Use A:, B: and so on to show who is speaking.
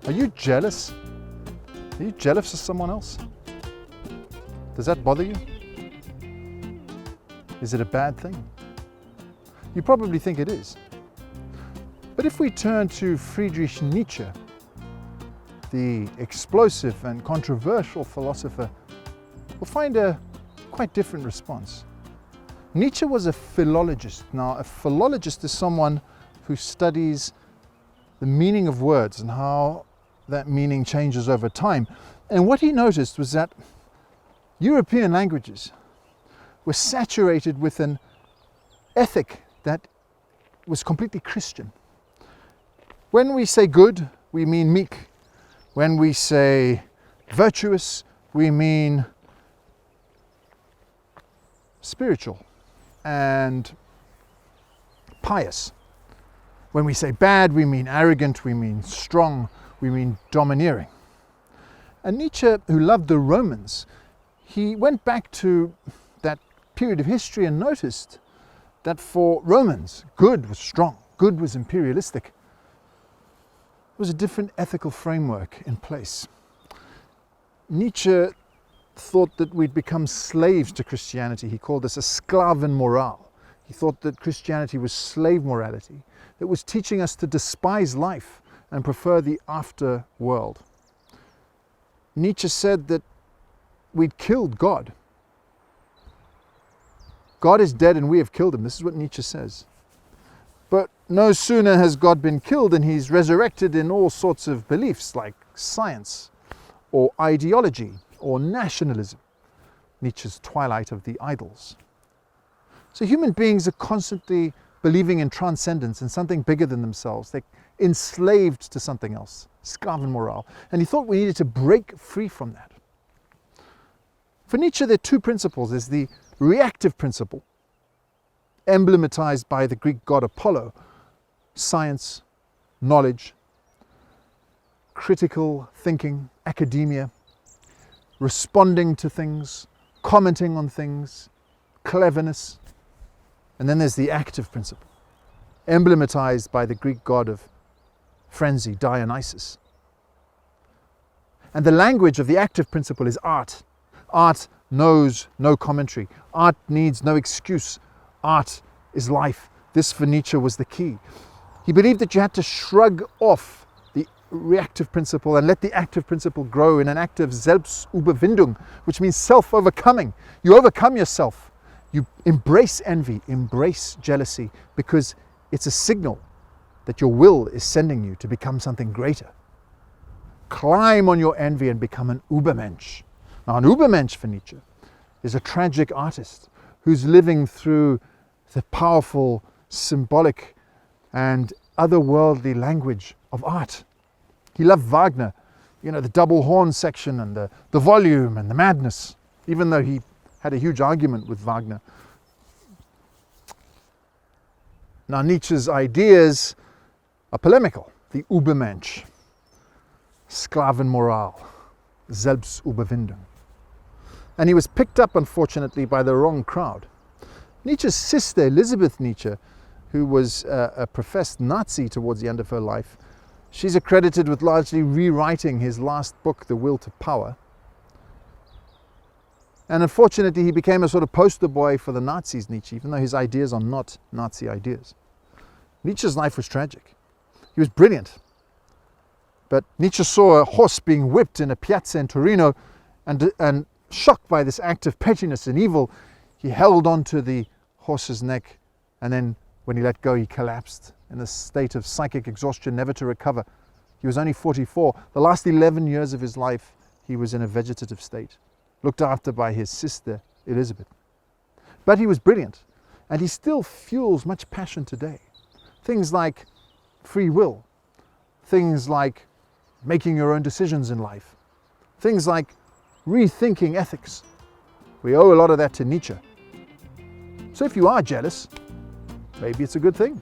A: Are you jealous? Are you jealous of someone else? Does that bother you? Is it a bad thing? You probably think it is. But if we turn to Friedrich Nietzsche, the explosive and controversial philosopher, we'll find a quite different response. Nietzsche was a philologist. Now, a philologist is someone who studies the meaning of words and how that meaning changes over time. And what he noticed was that European languages were saturated with an ethic that was completely Christian. When we say good, we mean meek. When we say virtuous, we mean spiritual and pious. When we say bad, we mean arrogant, we mean strong, we mean domineering. And Nietzsche, who loved the Romans, he went back to that period of history and noticed that for Romans, good was strong, good was imperialistic. There was a different ethical framework in place. Nietzsche thought that we'd become slaves to Christianity. He called this a Sklavenmoral. He thought that Christianity was slave morality, that was teaching us to despise life and prefer the afterworld. Nietzsche said that we'd killed God. God is dead and we have killed him. This is what Nietzsche says. But no sooner has God been killed than he's resurrected in all sorts of beliefs like science or ideology or nationalism. Nietzsche's twilight of the idols. So human beings are constantly believing in transcendence and something bigger than themselves. They're enslaved to something else, Sklavenmoral. And he thought we needed to break free from that. For Nietzsche, there are two principles. There's the reactive principle, emblematized by the Greek god Apollo, science, knowledge, critical thinking, academia, responding to things, commenting on things, cleverness. And then there's the active principle, emblematized by the Greek god of frenzy, Dionysus. And the language of the active principle is art. Art knows no commentary. Art needs no excuse. Art is life. This for Nietzsche was the key. He believed that you had to shrug off the reactive principle and let the active principle grow in an act of Selbstüberwindung, which means self-overcoming. You overcome yourself. You embrace envy, embrace jealousy, because it's a signal that your will is sending you to become something greater. Climb on your envy and become an Übermensch. Now, an Übermensch for Nietzsche is a tragic artist who's living through the powerful, symbolic, and otherworldly language of art. He loved Wagner, the double horn section and the volume and the madness, even though he had a huge argument with Wagner. Now, Nietzsche's ideas are polemical. The Übermensch, Sklavenmoral, Selbstüberwindung. And he was picked up, unfortunately, by the wrong crowd. Nietzsche's sister, Elisabeth Nietzsche, who was a professed Nazi towards the end of her life, she's accredited with largely rewriting his last book, The Will to Power. And unfortunately, he became a sort of poster boy for the Nazis, Nietzsche, even though his ideas are not Nazi ideas. Nietzsche's life was tragic. He was brilliant. But Nietzsche saw a horse being whipped in a piazza in Torino, and shocked by this act of pettiness and evil, he held onto the horse's neck, and then when he let go, he collapsed in a state of psychic exhaustion, never to recover. He was only 44. The last 11 years of his life, he was in a vegetative state, looked after by his sister, Elizabeth. But he was brilliant, and he still fuels much passion today. Things like free will, things like making your own decisions in life, things like rethinking ethics. We owe a lot of that to Nietzsche. So if you are jealous, maybe it's a good thing.